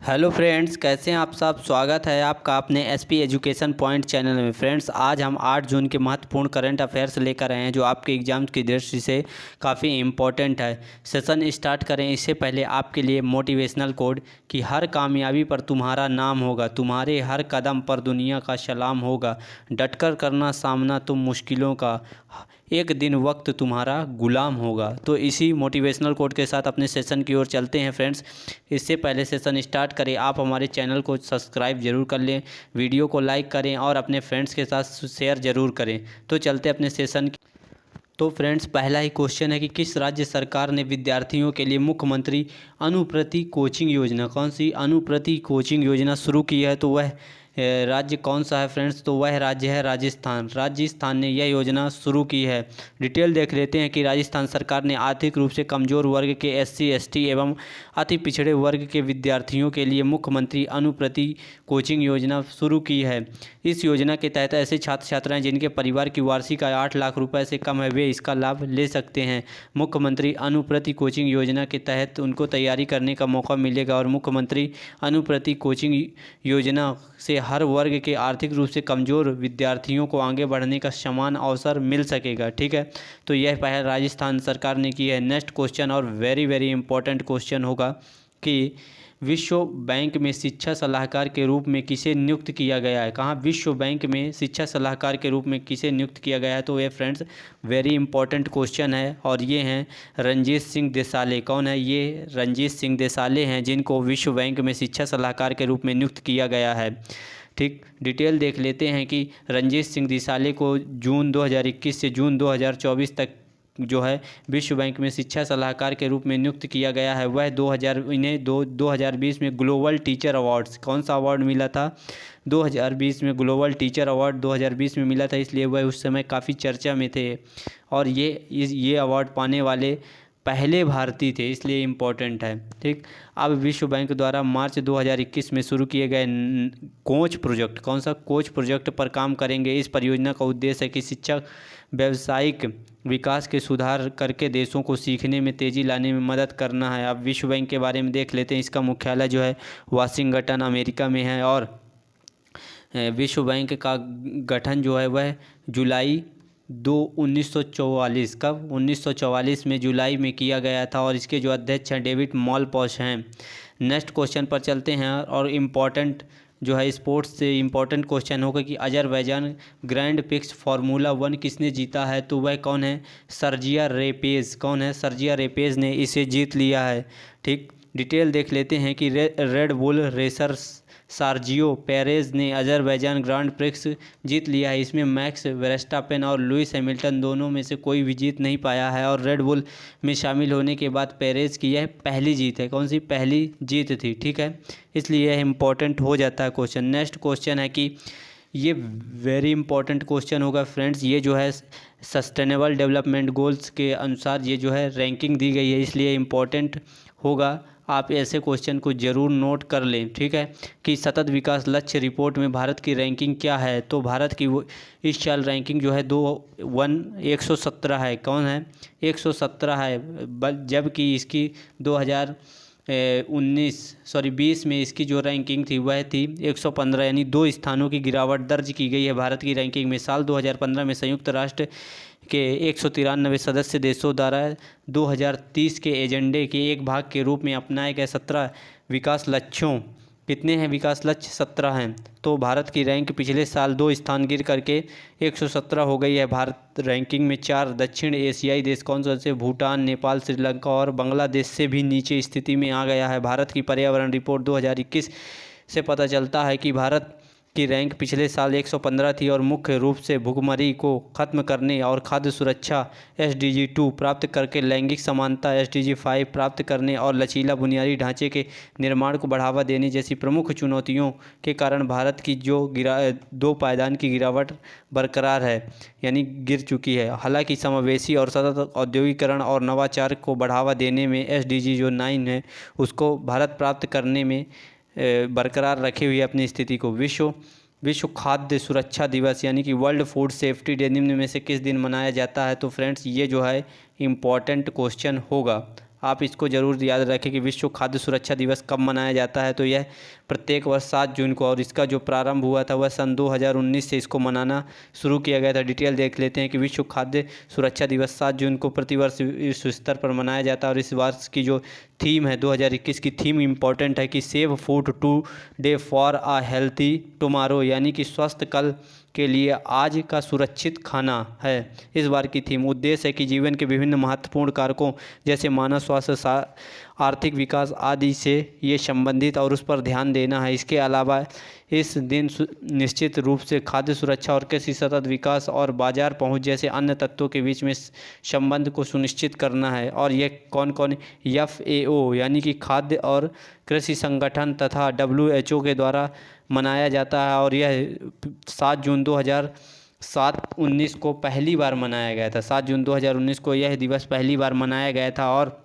Hello friends, कैसे हैं आप सब। स्वागत है आपका अपने एसपी एजुकेशन पॉइंट चैनल में। फ्रेंड्स, आज हम 8 जून के महत्वपूर्ण करंट अफेयर्स लेकर आए हैं जो आपके एग्जाम की दृष्टि से काफ़ी इम्पोर्टेंट है। सेशन स्टार्ट करें इससे पहले आपके लिए मोटिवेशनल कोड कि हर कामयाबी पर तुम्हारा नाम होगा, तुम्हारे हर कदम पर दुनिया का सलाम होगा, डटकर करना सामना तुम मुश्किलों का, एक दिन वक्त तुम्हारा गुलाम होगा। तो इसी मोटिवेशनल कोड के साथ अपने सेशन की ओर चलते हैं फ्रेंड्स। इससे पहले सेशन स्टार्ट करें आप हमारे चैनल को सब्सक्राइब जरूर कर लें, वीडियो को लाइक करें और अपने फ्रेंड्स के साथ शेयर ज़रूर करें। तो चलते अपने सेशन की। तो फ्रेंड्स, पहला ही क्वेश्चन है कि किस राज्य सरकार ने विद्यार्थियों के लिए मुख्यमंत्री अनुप्रति कोचिंग योजना, कौन सी अनुप्रति कोचिंग योजना शुरू की है, तो वह राज्य कौन सा है फ्रेंड्स, तो वह राज्य है राजस्थान। राजस्थान ने यह योजना शुरू की है। डिटेल देख लेते हैं कि राजस्थान सरकार ने आर्थिक रूप से कमज़ोर वर्ग के SC ST एवं अति पिछड़े वर्ग के विद्यार्थियों के लिए मुख्यमंत्री अनुप्रति कोचिंग योजना शुरू की है। इस योजना के तहत ऐसे छात्र छात्राएं जिनके परिवार की वार्षिक आय 8 लाख रुपए से कम है वे इसका लाभ ले सकते हैं। मुख्यमंत्री अनुप्रति कोचिंग योजना के तहत उनको तैयारी करने का मौका मिलेगा और मुख्यमंत्री अनुप्रति कोचिंग योजना से हर वर्ग के आर्थिक रूप से कमज़ोर विद्यार्थियों को आगे बढ़ने का समान अवसर मिल सकेगा। ठीक है, तो यह पहल राजस्थान सरकार ने की है। नेक्स्ट क्वेश्चन और वेरी वेरी इंपॉर्टेंट क्वेश्चन होगा कि विश्व बैंक में शिक्षा सलाहकार के रूप में किसे नियुक्त किया गया है। कहाँ विश्व बैंक में शिक्षा सलाहकार के रूप में किसे नियुक्त किया गया है, तो ये फ्रेंड्स वेरी इंपॉर्टेंट क्वेश्चन है और ये हैं रंजीत सिंह देसाले। कौन है ये? रंजीत सिंह देसाले हैं जिनको विश्व बैंक में शिक्षा सलाहकार के रूप में नियुक्त किया गया है। ठीक, डिटेल देख लेते हैं कि रंजीत सिंह देसाले को जून 2021 से जून 2024 तक जो है विश्व बैंक में शिक्षा सलाहकार के रूप में नियुक्त किया गया है। वह 2020 में ग्लोबल टीचर अवार्ड्स, कौन सा अवार्ड मिला था? 2020 में ग्लोबल टीचर अवार्ड 2020 में मिला था, इसलिए वह उस समय काफ़ी चर्चा में थे और ये अवार्ड पाने वाले पहले भारतीय थे, इसलिए इम्पोर्टेंट है। ठीक, अब विश्व बैंक द्वारा मार्च 2021 में शुरू किए गए कोच प्रोजेक्ट, कौन सा कोच प्रोजेक्ट पर काम करेंगे। इस परियोजना का उद्देश्य है कि शिक्षा व्यावसायिक विकास के सुधार करके देशों को सीखने में तेज़ी लाने में मदद करना है। अब विश्व बैंक के बारे में देख लेते हैं। इसका मुख्यालय जो है वाशिंगटन अमेरिका में है और विश्व बैंक का गठन जो है वह जुलाई 1944 कब 1944 में जुलाई में किया गया था और इसके जो अध्यक्ष हैं डेविड मॉलपॉश हैं। नेक्स्ट क्वेश्चन पर चलते हैं और इम्पॉर्टेंट जो है स्पोर्ट्स से इम्पॉर्टेंट क्वेश्चन होगा कि अजरबैजान ग्रैंड प्रिक्स फार्मूला 1 किसने जीता है, तो वह कौन है? सर्जिया रेपेज। कौन है? सर्जिया रेपेज ने इसे जीत लिया है। ठीक, डिटेल देख लेते हैं कि red bull racer Sergio Perez ने अजरबैजान ग्रांड प्रिक्स जीत लिया है। इसमें मैक्स वेरस्टापेन और लुइस हैमिल्टन दोनों में से कोई भी जीत नहीं पाया है और रेड बुल में शामिल होने के बाद पेरेज की यह पहली जीत है। कौन सी पहली जीत थी? ठीक है, इसलिए यह इम्पोर्टेंट हो जाता है क्वेश्चन। नेक्स्ट क्वेश्चन है कि ये वेरी इंपॉर्टेंट क्वेश्चन होगा फ्रेंड्स। ये जो है सस्टेनेबल डेवलपमेंट गोल्स के अनुसार ये जो है रैंकिंग दी गई है, इसलिए इम्पॉर्टेंट होगा। आप ऐसे क्वेश्चन को ज़रूर नोट कर लें। ठीक है, कि सतत विकास लक्ष्य रिपोर्ट में भारत की रैंकिंग क्या है, तो भारत की वो इस साल रैंकिंग जो है 117 है। कौन है? 117 है, जबकि इसकी 2020 में इसकी जो रैंकिंग थी वह थी 115, यानी 2 स्थानों की गिरावट दर्ज की गई है भारत की रैंकिंग में। साल 2015 में संयुक्त राष्ट्र के 193 सदस्य देशों द्वारा 2030 के एजेंडे के एक भाग के रूप में अपनाए गए 17 विकास लक्ष्यों, कितने हैं विकास लक्ष्य? 17 हैं। तो भारत की रैंक पिछले साल 2 स्थान गिर करके 117 हो गई है। भारत रैंकिंग में 4 दक्षिण एशियाई देश, कौन से? भूटान, नेपाल, श्रीलंका और बांग्लादेश से भी नीचे स्थिति में आ गया है। भारत की पर्यावरण रिपोर्ट 2021 से पता चलता है कि भारत की रैंक पिछले साल 115 थी और मुख्य रूप से भुखमरी को ख़त्म करने और खाद्य सुरक्षा SDG 2 प्राप्त करके लैंगिक समानता SDG 5 प्राप्त करने और लचीला बुनियादी ढांचे के निर्माण को बढ़ावा देने जैसी प्रमुख चुनौतियों के कारण भारत की जो 2 पायदान की गिरावट बरकरार है, यानी गिर चुकी है। हालांकि समावेशी और सतत औद्योगिकरण और नवाचार को बढ़ावा देने में SDG जो 9 है उसको भारत प्राप्त करने में बरकरार रखे हुए अपनी स्थिति को। विश्व खाद्य सुरक्षा दिवस यानी कि वर्ल्ड फूड सेफ्टी डे निम्न में से किस दिन मनाया जाता है, तो फ्रेंड्स ये जो है इम्पॉर्टेंट क्वेश्चन होगा। आप इसको ज़रूर याद रखें कि विश्व खाद्य सुरक्षा दिवस कब मनाया जाता है। तो यह प्रत्येक वर्ष 7 जून को, और इसका जो प्रारंभ हुआ था वह सन 2019 से इसको मनाना शुरू किया गया था। डिटेल देख लेते हैं कि विश्व खाद्य सुरक्षा दिवस 7 जून को प्रतिवर्ष विश्व स्तर पर मनाया जाता है। और इस वर्ष की जो थीम है 2021 की थीम इम्पॉर्टेंट है कि save food today for a healthy tomorrow, यानी कि स्वस्थ कल के लिए आज का सुरक्षित खाना है इस बार की थीम। उद्देश्य है कि जीवन के विभिन्न महत्वपूर्ण कारकों जैसे मानव स्वास्थ्य, आर्थिक विकास आदि से ये संबंधित और उस पर ध्यान देना है। इसके अलावा इस दिन निश्चित रूप से खाद्य सुरक्षा और कृषि सतत विकास और बाजार पहुंच जैसे अन्य तत्वों के बीच में संबंध को सुनिश्चित करना है। और ये कौन कौन, FAO यानी कि खाद्य और कृषि संगठन तथा WHO के द्वारा मनाया जाता है। और यह 7 जून 2019 को पहली बार मनाया गया था। 7 जून 2019 को यह दिवस पहली बार मनाया गया था। और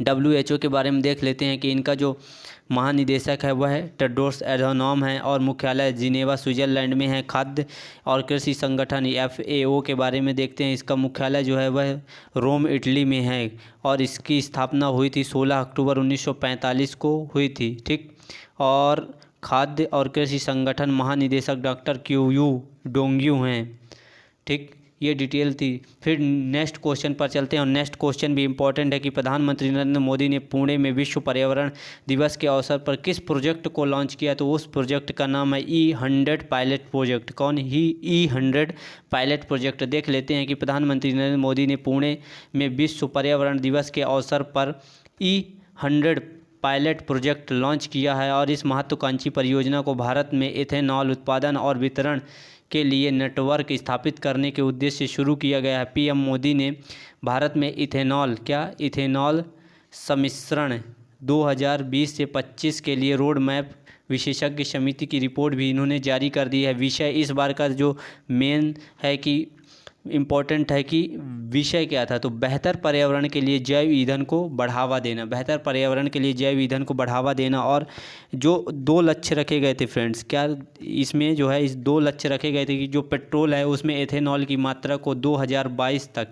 WHO के बारे में देख लेते हैं कि इनका जो महानिदेशक है वह टेड्रोस एधानॉम है और मुख्यालय जिनेवा स्विट्जरलैंड में है। खाद्य और कृषि संगठन FAO के बारे में देखते हैं, इसका मुख्यालय जो है वह रोम इटली में है और इसकी स्थापना हुई थी 16 अक्टूबर 1945 को हुई थी। ठीक, और खाद्य और कृषि संगठन महानिदेशक डॉक्टर क्यूयू डोंगयू हैं। ठीक, ये डिटेल थी। फिर नेक्स्ट क्वेश्चन पर चलते हैं और नेक्स्ट क्वेश्चन भी इम्पोर्टेंट है कि प्रधानमंत्री नरेंद्र मोदी ने पुणे में विश्व पर्यावरण दिवस के अवसर पर किस प्रोजेक्ट को लॉन्च किया। तो उस प्रोजेक्ट का नाम है E100 पायलट प्रोजेक्ट। कौन ही E100 पायलट प्रोजेक्ट देख लेते हैं कि प्रधानमंत्री नरेंद्र मोदी ने पुणे में विश्व पर्यावरण दिवस के अवसर पर E100 पायलट प्रोजेक्ट लॉन्च किया है। और इस महत्वाकांक्षी परियोजना को भारत में एथेनॉल उत्पादन और वितरण के लिए नेटवर्क स्थापित करने के उद्देश्य से शुरू किया गया है। PM मोदी ने भारत में इथेनॉल सम्मिश्रण 2020 से 25 के लिए रोड मैप विशेषज्ञ समिति की रिपोर्ट भी इन्होंने जारी कर दी है। विषय इस बार का जो मेन है कि इम्पोर्टेंट है कि विषय क्या था, तो बेहतर पर्यावरण के लिए जैव ईंधन को बढ़ावा देना, बेहतर पर्यावरण के लिए जैव ईंधन को बढ़ावा देना। और जो 2 लक्ष्य रखे गए थे फ्रेंड्स, क्या इसमें जो है इस 2 लक्ष्य रखे गए थे कि जो पेट्रोल है उसमें एथेनॉल की मात्रा को 2022 तक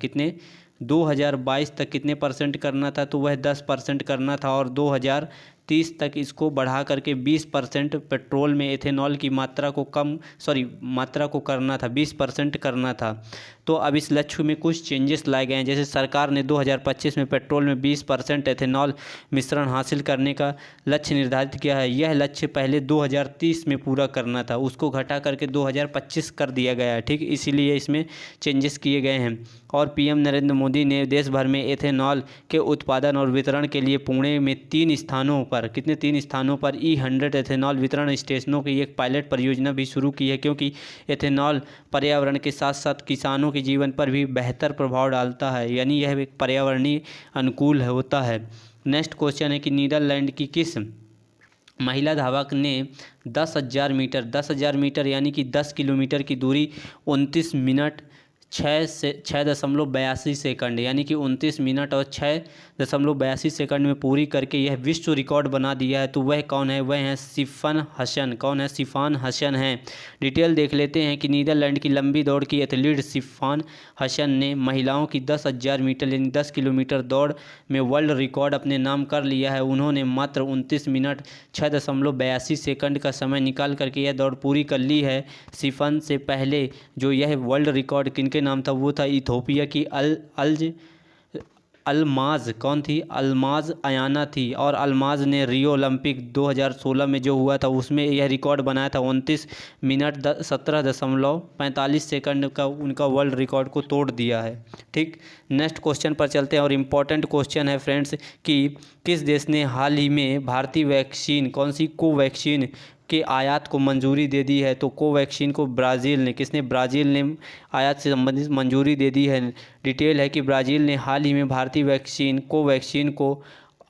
कितने परसेंट करना था, तो वह 10% करना था। और 2030 तक इसको बढ़ा करके 20% पेट्रोल में एथेनॉल की मात्रा को करना था, 20% करना था। तो अब इस लक्ष्य में कुछ चेंजेस लाए गए हैं। जैसे सरकार ने 2025 में पेट्रोल में 20% एथेनॉल मिश्रण हासिल करने का लक्ष्य निर्धारित किया है। यह लक्ष्य पहले 2030 में पूरा करना था, उसको घटा करके 2025 कर दिया गया है। ठीक, इसीलिए इसमें चेंजेस किए गए हैं। और PM नरेंद्र मोदी ने देश भर में एथेनॉल के उत्पादन और वितरण के लिए पुणे में 3 स्थानों पर E100 एथेनॉल वितरण स्टेशनों की एक पायलट परियोजना भी शुरू की है, क्योंकि एथेनॉल पर्यावरण के साथ साथ किसानों के जीवन पर भी बेहतर प्रभाव डालता है, यानी यह एक पर्यावरणीय अनुकूल होता है। नेक्स्ट क्वेश्चन है कि नीदरलैंड की किस महिला धावक ने 10,000 मीटर यानी कि 10 किलोमीटर की दूरी 29 मिनट 6.82 सेकंड यानी कि 29 मिनट और 6.82 सेकंड में पूरी करके यह विश्व रिकॉर्ड बना दिया है। तो वह कौन है, वह है सिफान हसन। कौन है, सिफान हसन है। डिटेल देख लेते हैं कि नीदरलैंड की लंबी दौड़ की एथलीट सिफान हसन ने महिलाओं की 10,000 मीटर यानी 10 किलोमीटर दौड़ में वर्ल्ड रिकॉर्ड अपने नाम कर लिया है। उन्होंने मात्र 29 मिनट 6.82 सेकंड का समय निकाल करके यह दौड़ पूरी कर ली है। सिफान से पहले जो यह वर्ल्ड रिकॉर्ड किनके नाम था, वो था इथोपिया की अल्माज। कौन थी, अल्माज अयाना थी। और अल्माज ने रियो ओलंपिक 2016 में जो हुआ था उसमें यह रिकॉर्ड बनाया था। 29 मिनट 17.45 सेकंड का उनका वर्ल्ड रिकॉर्ड को तोड़ दिया है। ठीक, नेक्स्ट क्वेश्चन पर चलते हैं और इम्पॉर्टेंट क्वेश्चन है फ्रेंड्स कि किस देश ने हाल ही में भारतीय वैक्सीन, कौन सी, कोवैक्सीन के आयात को मंजूरी दे दी है। तो कोवैक्सीन को ब्राज़ील ने आयात से संबंधित मंजूरी दे दी है। डिटेल है कि ब्राज़ील ने हाल ही में भारतीय वैक्सीन कोवैक्सीन को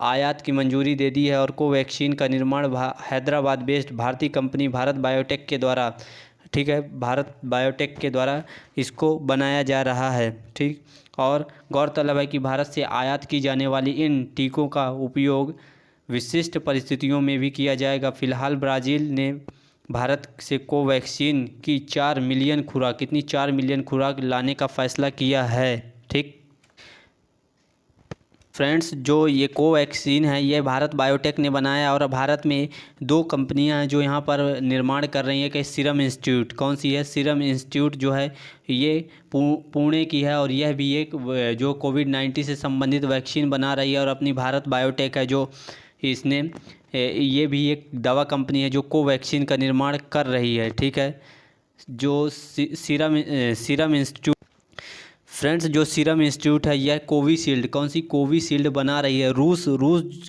आयात की मंजूरी दे दी है। और कोवैक्सीन का निर्माण हैदराबाद बेस्ड भारतीय कंपनी भारत बायोटेक के द्वारा, ठीक है, भारत बायोटेक के द्वारा इसको बनाया जा रहा है। ठीक, और गौरतलब है कि भारत से आयात की जाने वाली इन टीकों का उपयोग विशिष्ट परिस्थितियों में भी किया जाएगा। फिलहाल ब्राज़ील ने भारत से कोवैक्सीन की 4 मिलियन खुराक लाने का फैसला किया है। ठीक, फ्रेंड्स, जो ये कोवैक्सीन है ये भारत बायोटेक ने बनाया और भारत में 2 कंपनियां हैं जो यहाँ पर निर्माण कर रही हैं कि सीरम इंस्टीट्यूट, कौन सी है, सीरम इंस्टीट्यूट जो है ये पुणे की है और यह भी एक जो कोविड-19 से संबंधित वैक्सीन बना रही है। और अपनी भारत बायोटेक है जो इसने ये भी एक दवा कंपनी है जो कोवैक्सीन का निर्माण कर रही है। ठीक है, जो सीरम इंस्टीट्यूट फ्रेंड्स, जो सीरम इंस्टीट्यूट है यह कोविशील्ड, कौन सी कोविशील्ड बना रही है। रूस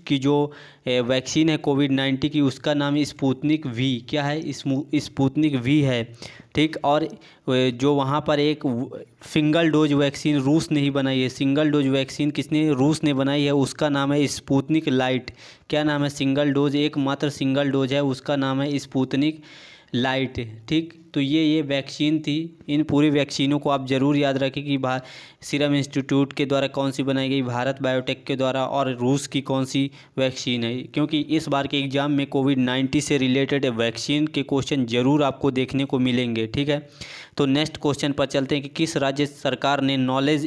की जो वैक्सीन है कोविड-19 की उसका नाम स्पुतनिक वी, क्या है, स्पुतनिक वी है। ठीक, और जो वहाँ पर एक सिंगल डोज वैक्सीन रूस ने ही बनाई है, सिंगल डोज वैक्सीन किसने, रूस ने बनाई है, उसका नाम है स्पुतनिक लाइट। क्या नाम है, सिंगल डोज, एकमात्र सिंगल डोज है, उसका नाम है स्पुतनिक लाइट। ठीक, तो ये वैक्सीन थी। इन पूरी वैक्सीनों को आप ज़रूर याद रखें कि सीरम इंस्टीट्यूट के द्वारा कौन सी बनाई गई, भारत बायोटेक के द्वारा, और रूस की कौन सी वैक्सीन है, क्योंकि इस बार के एग्ज़ाम में कोविड-19 से रिलेटेड वैक्सीन के क्वेश्चन ज़रूर आपको देखने को मिलेंगे। ठीक है, तो नेक्स्ट क्वेश्चन पर चलते हैं कि किस राज्य सरकार ने नॉलेज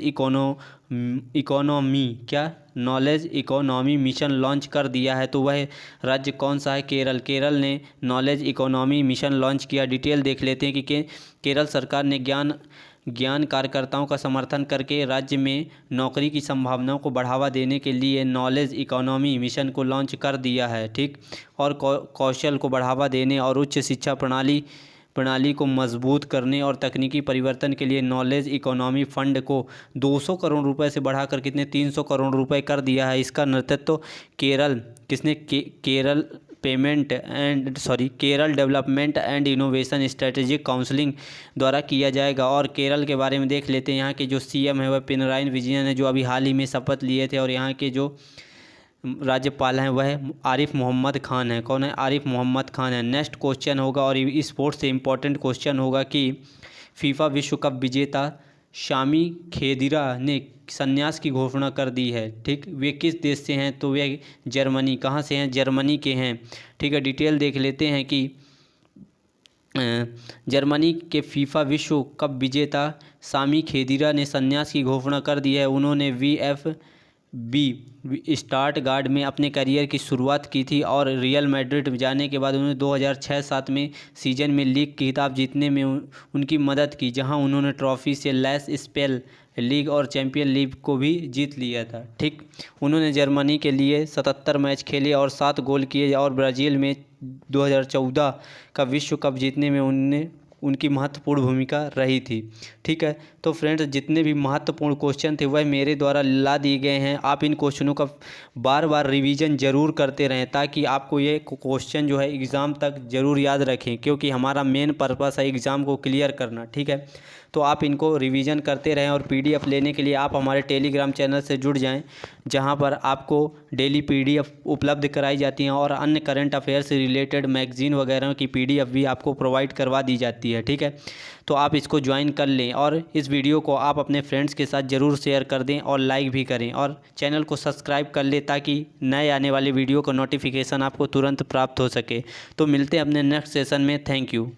इकोनॉमी मिशन लॉन्च कर दिया है। तो वह राज्य कौन सा है, केरल ने नॉलेज इकोनॉमी मिशन लॉन्च किया। डिटेल देख लेते हैं कि केरल सरकार ने ज्ञान कार्यकर्ताओं का समर्थन करके राज्य में नौकरी की संभावनाओं को बढ़ावा देने के लिए नॉलेज इकोनॉमी मिशन को लॉन्च कर दिया है। ठीक, और कौशल को बढ़ावा देने और उच्च शिक्षा प्रणाली को मजबूत करने और तकनीकी परिवर्तन के लिए नॉलेज इकोनॉमी फंड को 200 करोड़ रुपए से बढ़ाकर कितने, 300 करोड़ रुपए कर दिया है। इसका नेतृत्व Kerala development and innovation strategic counselling द्वारा किया जाएगा। और केरल के बारे में देख लेते हैं। यहाँ के जो सीएम है वह पिनराई विजयन है, जो अभी हाल ही में शपथ लिए थे। और यहाँ के जो राज्यपाल हैं वह आरिफ मोहम्मद खान है। कौन है, आरिफ मोहम्मद खान है। नेक्स्ट क्वेश्चन होगा, और स्पोर्ट्स से इम्पोर्टेंट क्वेश्चन होगा कि फीफा विश्व कप विजेता शामी खेदिरा ने संन्यास की घोषणा कर दी है। ठीक, वे किस देश से हैं, तो वे जर्मनी, कहाँ से हैं, जर्मनी के हैं। ठीक है, डिटेल देख लेते हैं कि जर्मनी के फीफा विश्व कप विजेता शामी खेदिरा ने संन्यास की घोषणा कर दी है। उन्होंने VfB स्टटगार्ट में अपने करियर की शुरुआत की थी और रियल मैड्रिड जाने के बाद उन्होंने 2006-07 में सीजन में लीग की खिताब जीतने में उनकी मदद की, जहां उन्होंने ट्रॉफी से लैस स्पेल लीग और चैंपियन लीग को भी जीत लिया था। ठीक, उन्होंने जर्मनी के लिए 77 मैच खेले और 7 गोल किए, और ब्राज़ील में 2014 का विश्व कप जीतने में उनकी महत्वपूर्ण भूमिका रही थी। ठीक है, तो फ्रेंड्स, जितने भी महत्वपूर्ण क्वेश्चन थे वह मेरे द्वारा ला दिए गए हैं। आप इन क्वेश्चनों का बार बार रिवीजन ज़रूर करते रहें ताकि आपको ये क्वेश्चन जो है एग्ज़ाम तक ज़रूर याद रखें, क्योंकि हमारा मेन पर्पस है एग्ज़ाम को क्लियर करना। ठीक है, तो आप इनको रिवीजन करते रहें। और PDF लेने के लिए आप हमारे टेलीग्राम चैनल से जुड़ जाएं, जहां पर आपको डेली PDF उपलब्ध कराई जाती हैं और अन्य करंट अफेयर से रिलेटेड मैगज़ीन वगैरह की PDF भी आपको प्रोवाइड करवा दी जाती है। ठीक है, तो आप इसको ज्वाइन कर लें और इस वीडियो को आप अपने फ्रेंड्स के साथ ज़रूर शेयर कर दें और लाइक भी करें, और चैनल को सब्सक्राइब कर लें ताकि नए आने वाले वीडियो का नोटिफिकेशन आपको तुरंत प्राप्त हो सके। तो मिलते हैं अपने नेक्स्ट सेशन में। Thank you.